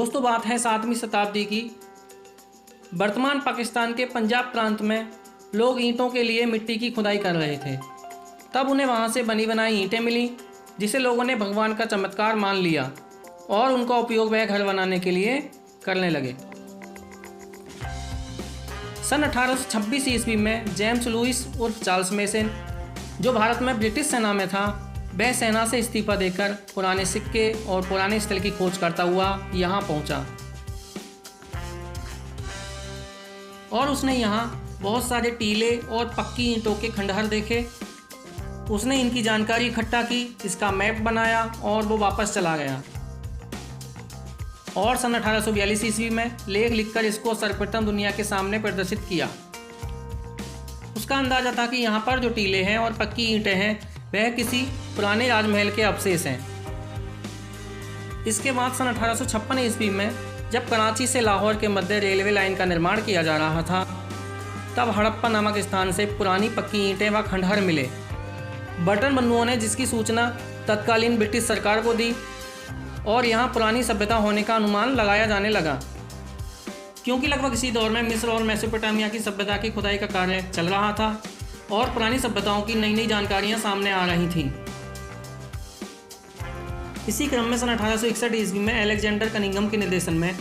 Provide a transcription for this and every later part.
दोस्तों बात है 7वीं शताब्दी की। वर्तमान पाकिस्तान के पंजाब प्रांत में लोग ईंटों के लिए मिट्टी की खुदाई कर रहे थे। तब उन्हें वहाँ से बनी बनाई ईंटें मिली, जिसे लोगों ने भगवान का चमत्कार मान लिया और उनका उपयोग वह घर बनाने के लिए करने लगे। सन 1826 ईस्वी में जेम्स लुइस उर्फ चार्ल्स मेसन, जो भारत में ब्रिटिश सेना में था, वह सेना से इस्तीफा देकर पुराने सिक्के और पुराने स्थल की खोज करता हुआ यहाँ पहुँचा और उसने यहाँ बहुत सारे टीले और पक्की ईंटों के खंडहर देखे। उसने इनकी जानकारी इकट्ठा की, इसका मैप बनाया और वो वापस चला गया और सन 1842 ईस्वी में लेख लिखकर इसको सर्वप्रथम दुनिया के सामने प्रदर्शित किया। उसका अंदाजा था कि यहाँ पर जो टीले हैं और पक्की ईंटें हैं वह किसी पुराने राजमहल के अवशेष हैं। इसके बाद सन 1856 ईस्वी में जब कराची से लाहौर के मध्य रेलवे लाइन का निर्माण किया जा रहा था, तब हड़प्पा नामक स्थान से पुरानी पक्की ईंटें व खंडहर मिले। बटन बंधुओं ने जिसकी सूचना तत्कालीन ब्रिटिश सरकार को दी और यहाँ पुरानी सभ्यता होने का अनुमान लगाया जाने लगा, क्योंकि लगभग इसी दौर में मिस्र और मेसोपोटामिया की सभ्यता की खुदाई का कार्य चल रहा था और पुरानी सभ्यताओं की नई नई जानकारियाँ सामने आ रही थीं। इसी क्रम में सन 1861 ईस्वी में अलेक्जेंडर कनिंघम के निर्देशन में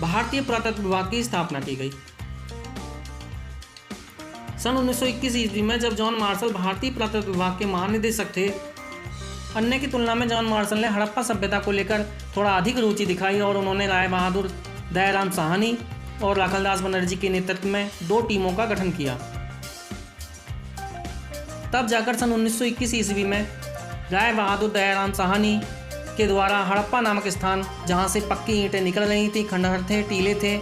भारतीय पुरातत्व विभाग की स्थापना की गई। सन 1921 ईस्वी में जब जॉन मार्शल भारतीय पुरातत्व विभाग के महानिदेशक थे, अन्य की तुलना में जॉन मार्शल ने हड़प्पा सभ्यता को लेकर थोड़ा अधिक रुचि दिखाई और उन्होंने राय बहादुर, दयाराम साहनी और राखलदास बनर्जी के नेतृत्व में 2 टीमों का गठन किया। तब जाकर सन 1921 ईस्वी में राय बहादुर दयाराम साहनी के द्वारा हड़प्पा नामक स्थान, जहां से पक्की ईंटें निकल रही थी, खंडहर थे, टीले थे,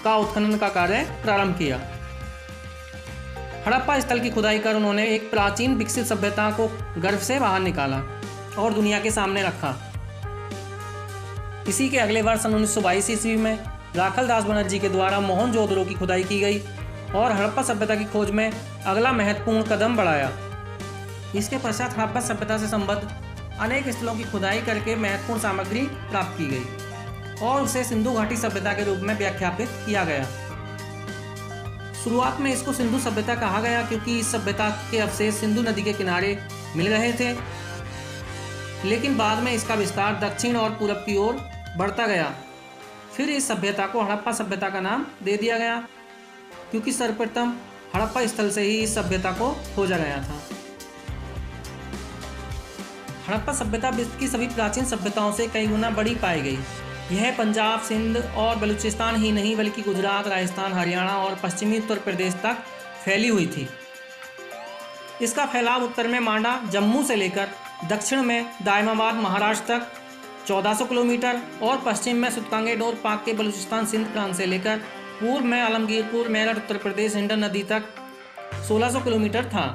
का उत्खनन का कार्य प्रारंभ किया। हड़प्पा स्थल की खुदाई कर उन्होंने एक प्राचीन विकसित सभ्यता को गर्भ से बाहर निकाला और दुनिया के सामने रखा। इसी के अगले वर्ष सन 1922 ईस्वी में राखलदास बनर्जी के द्वारा मोहनजोदड़ो की खुदाई की गई और हड़प्पा सभ्यता की खोज में अगला महत्वपूर्ण कदम बढ़ाया। इसके पश्चात हड़प्पा सभ्यता से संबद्ध अनेक स्थलों की खुदाई करके महत्वपूर्ण सामग्री प्राप्त की गई और उसे सिंधु घाटी सभ्यता के रूप में व्याख्यापित किया गया। शुरुआत में इसको सिंधु सभ्यता कहा गया क्योंकि इस सभ्यता के अवशेष सिंधु नदी के किनारे मिल रहे थे, लेकिन बाद में इसका विस्तार दक्षिण और पूरब की ओर बढ़ता गया। फिर इस सभ्यता को हड़प्पा सभ्यता का नाम दे दिया गया क्योंकि सर्वप्रथम हड़प्पा स्थल से ही इस सभ्यता को खोजा गया था। हड़प्पा सभ्यता विश्व की सभी प्राचीन सभ्यताओं से कई गुना बड़ी पाई गई। यह पंजाब, सिंध और बलूचिस्तान ही नहीं बल्कि गुजरात, राजस्थान, हरियाणा और पश्चिमी उत्तर प्रदेश तक फैली हुई थी। इसका फैलाव उत्तर में मांडा, जम्मू से लेकर दक्षिण में दायमाबाद, महाराष्ट्र तक 1400 किलोमीटर और पश्चिम में सुतकांगे डोर पाक के बलूचिस्तान सिंध प्रांत से लेकर पूर्व में आलमगीरपुर, मेरठ, उत्तर प्रदेश, हिंडन नदी तक 1600 किलोमीटर था।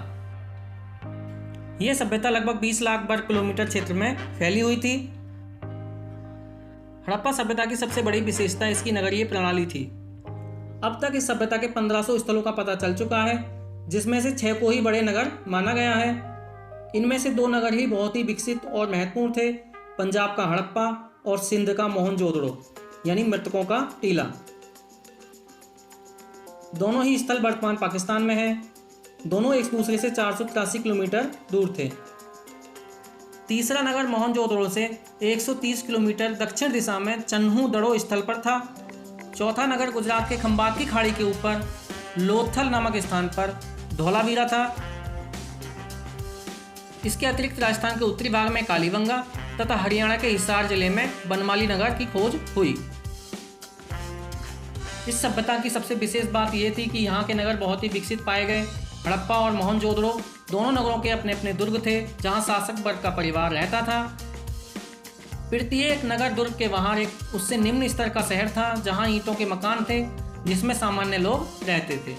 यह सभ्यता लगभग 20 लाख वर्ग किलोमीटर क्षेत्र में फैली हुई थी। हड़प्पा सभ्यता की सबसे बड़ी विशेषता इसकी नगरीय प्रणाली थी। अब तक इस सभ्यता के 1500 स्थलों का पता चल चुका है, जिसमें से 6 को ही बड़े नगर माना गया है। इनमें से 2 नगर ही बहुत ही विकसित और महत्वपूर्ण थे, पंजाब का हड़प्पा और सिंध का मोहनजोदड़ो यानी मृतकों का टीला। दोनों ही स्थल वर्तमान पाकिस्तान में हैं। दोनों एक दूसरे से 483 किलोमीटर दूर थे। तीसरा नगर मोहनजोदड़ो से 130 किलोमीटर दक्षिण दिशा में चन्हू दड़ो स्थल पर था। चौथा नगर गुजरात के खंबात की खाड़ी के ऊपर लोथल नामक स्थान पर धौलावीरा था। इसके अतिरिक्त राजस्थान के उत्तरी भाग में कालीबंगा तथा हरियाणा के हिसार जिले में बनमाली नगर की खोज हुई। इस सभ्यता की सबसे विशेष बात यह थी कि यहाँ के नगर बहुत ही विकसित पाए गए। हड़प्पा और मोहनजोदड़ो दोनों नगरों के अपने अपने दुर्ग थे, जहाँ शासक वर्ग का परिवार रहता था। प्रत्येक नगर दुर्ग के बाहर एक उससे निम्न स्तर का शहर था, जहाँ ईंटों के मकान थे जिसमें सामान्य लोग रहते थे।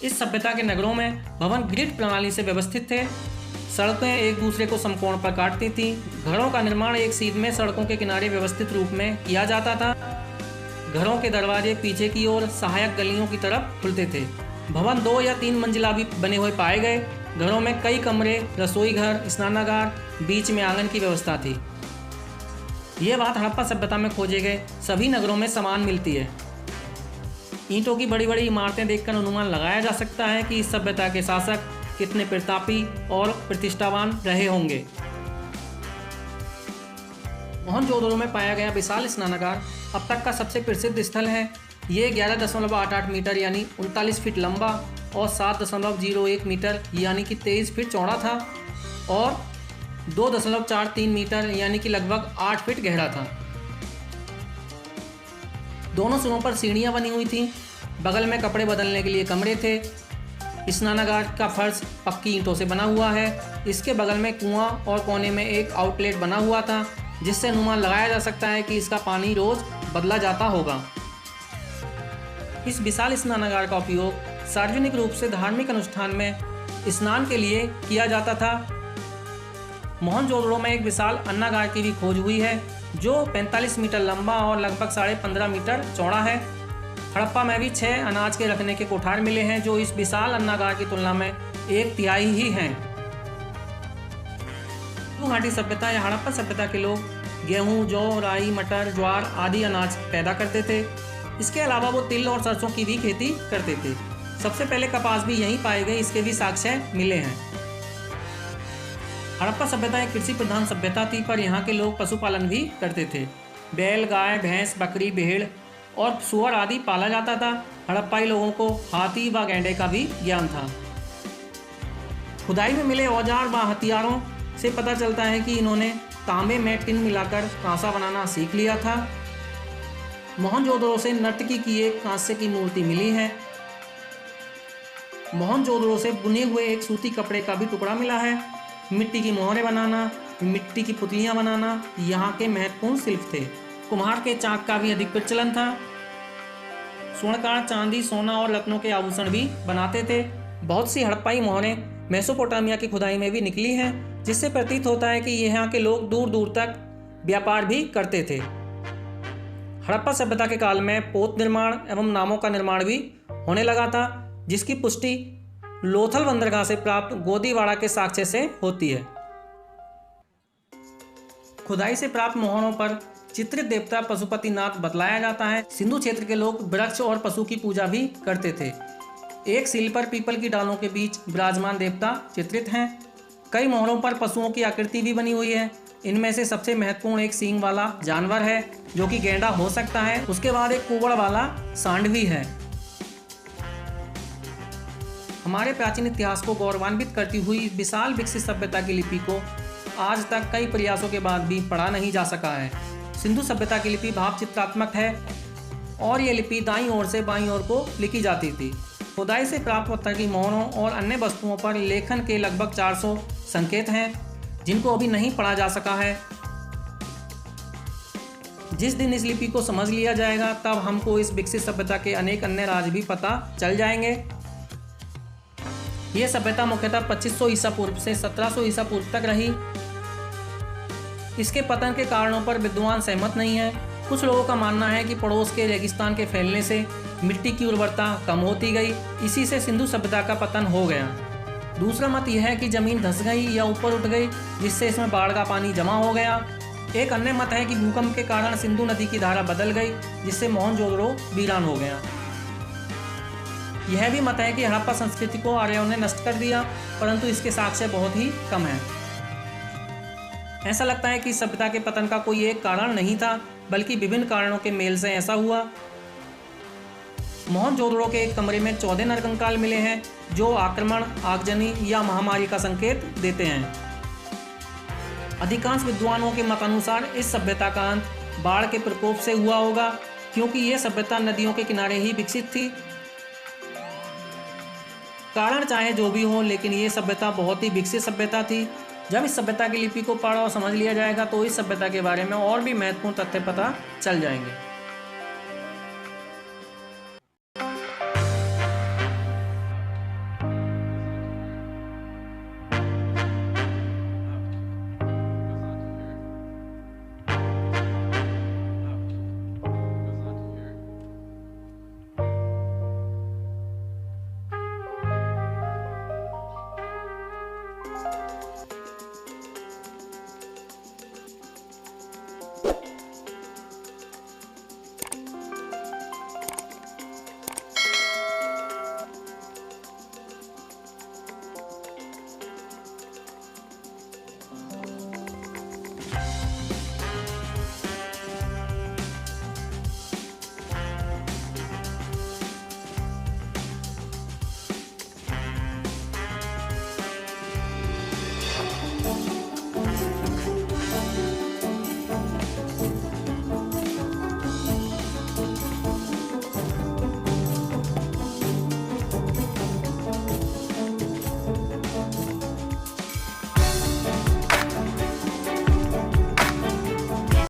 इस सभ्यता के नगरों में भवन ग्रिड प्रणाली से व्यवस्थित थे। सड़कें एक दूसरे को समकोण पर काटती थीं। घरों का निर्माण एक सीध में सड़कों के किनारे व्यवस्थित रूप में किया जाता था। घरों के दरवाजे पीछे की ओर सहायक गलियों की तरफ खुलते थे। भवन 2 या 3 मंजिला भी बने हुए पाए गए। घरों में कई कमरे, रसोई घर, स्नानागार, बीच में आंगन की व्यवस्था थी। ये बात हड़प्पा सभ्यता में खोजे गए सभी नगरों में समान मिलती है। ईंटों की बड़ी बड़ी इमारतें देखकर अनुमान लगाया जा सकता है कि इस सभ्यता के शासक कितने प्रतापी और प्रतिष्ठावान रहे होंगे। मोहनजोदड़ो में पाया गया विशाल स्नानागार अब तक का सबसे प्रसिद्ध स्थल है। ये 11.88 मीटर यानी 39 फीट लंबा और 7.01 मीटर यानी कि 23 फीट चौड़ा था और 2.43 मीटर यानी कि लगभग 8 फीट गहरा था। दोनों सिरों पर सीढ़ियां बनी हुई थीं। बगल में कपड़े बदलने के लिए कमरे थे। स्नानागार का फर्श पक्की ईंटों से बना हुआ है। इसके बगल में कुआं और कोने में एक आउटलेट बना हुआ था, जिससे अनुमान लगाया जा सकता है कि इसका पानी रोज बदला जाता होगा। इस विशाल स्नानागार का उपयोग सार्वजनिक रूप से धार्मिक अनुष्ठान में स्नान के लिए किया जाता था। मोहनजोदड़ो में एक विशाल अन्नागार की भी खोज हुई है, जो 45 मीटर लंबा और लगभग 15.5 मीटर चौड़ा है। हड़प्पा में भी 6 अनाज के रखने के कोठार मिले हैं, जो इस विशाल अन्नागार की तुलना में 1/3 ही हैं। घाटी सभ्यता या हड़प्पा सभ्यता के लोग गेहूं, जौ, राई, मटर, ज्वार आदि अनाज पैदा करते थे। इसके अलावा वो तिल और सरसों की भी खेती करते थे। सबसे पहले कपास भी यहीं पाए गए, इसके भी साक्ष्य मिले हैं। हड़प्पा सभ्यता एक कृषि प्रधान सभ्यता थी, पर यहाँ के लोग पशुपालन भी करते थे। बैल, गाय, भैंस, बकरी, भेड़ और सुअर आदि पाला जाता था। हड़प्पाई लोगों को हाथी व गैंडे का भी ज्ञान था। खुदाई में मिले औजार व हथियारों से पता चलता है कि इन्होंने तांबे में टिन मिलाकर कांसा बनाना सीख लिया था। मोहनजोदड़ो से नर्तकी की एक कांसे की मूर्ति मिली है। मोहनजोदड़ो से बुने हुए एक सूती कपड़े का भी टुकड़ा मिला है। मिट्टी की मोहरें बनाना, मिट्टी की पुतलियां बनाना यहाँ के महत्वपूर्ण शिल्प थे। कुम्हार के चाक का भी अधिक प्रचलन था। स्वर्णकार चांदी, सोना और रत्नों के आभूषण भी बनाते थे। बहुत सी हड़प्पाई मोहरें मेसोपोटामिया की खुदाई में भी निकली हैं, जिससे प्रतीत होता है कि यहाँ के लोग दूर दूर तक व्यापार भी करते थे। हड़प्पा सभ्यता के काल में पोत निर्माण एवं नामों का निर्माण भी होने लगा था, जिसकी पुष्टि लोथल बंदरगाह से प्राप्त गोदीवाड़ा के साक्ष्य से होती है। खुदाई से प्राप्त मोहरों पर चित्रित देवता पशुपतिनाथ बतलाया जाता है। सिंधु क्षेत्र के लोग वृक्ष और पशु की पूजा भी करते थे। एक सील पर पीपल की डालों के बीच विराजमान देवता चित्रित हैं। कई मोहरों पर पशुओं की आकृति भी बनी हुई है। इनमें से सबसे महत्वपूर्ण एक सींग वाला जानवर है, जो कि गैंडा हो सकता है। उसके बाद एक कुबड़ वाला सांड भी है। हमारे प्राचीन इतिहास को गौरवान्वित करती हुई विशाल विकसित सभ्यता की लिपि को आज तक कई प्रयासों के बाद भी पढ़ा नहीं जा सका है। सिंधु सभ्यता की लिपि भाव चित्रात्मक है और ये लिपि दाईं ओर से बाईं ओर को लिखी जाती थी। खुदाई से प्राप्त पत्थर की मोहरों और अन्य वस्तुओं पर लेखन के लगभग 400 संकेत हैं, जिनको अभी नहीं पढ़ा जा सका है। जिस दिन इस लिपि को समझ लिया जाएगा, तब हमको इस विकसित सभ्यता के अनेक अन्य राज भी पता चल जाएंगे। यह सभ्यता मुख्यतः 2500 ईसा पूर्व से 1700 ईसा पूर्व तक रही। इसके पतन के कारणों पर विद्वान सहमत नहीं है। कुछ लोगों का मानना है कि पड़ोस के रेगिस्तान के फैलने से मिट्टी की उर्वरता कम होती गई, इसी से सिंधु सभ्यता का पतन हो गया। दूसरा मत यह है कि जमीन धंस गई या ऊपर उठ गई, जिससे इसमें बाढ़ का पानी जमा हो गया। एक अन्य मत है कि भूकंप के कारण सिंधु नदी की धारा बदल गई, जिससे मोहनजोदड़ो वीरान हो गया। यह भी मत है कि हड़प्पा संस्कृति को आर्यों ने नष्ट कर दिया, परंतु इसके साक्ष्य बहुत ही कम है। ऐसा लगता है कि सभ्यता के पतन का कोई एक कारण नहीं था, बल्कि विभिन्न कारणों के मेल से ऐसा हुआ। मोहनजोदड़ो के एक कमरे में 14 नरकंकाल मिले हैं, जो आक्रमण, आगजनी या महामारी का संकेत देते हैं। अधिकांश विद्वानों के मत अनुसार इस सभ्यता का अंत बाढ़ के प्रकोप से हुआ होगा, क्योंकि यह सभ्यता नदियों के किनारे ही विकसित थी। कारण चाहे जो भी हो, लेकिन ये सभ्यता बहुत ही विकसित सभ्यता थी। जब इस सभ्यता की लिपि को पढ़ और समझ लिया जाएगा, तो इस सभ्यता के बारे में और भी महत्वपूर्ण तथ्य पता चल जाएंगे।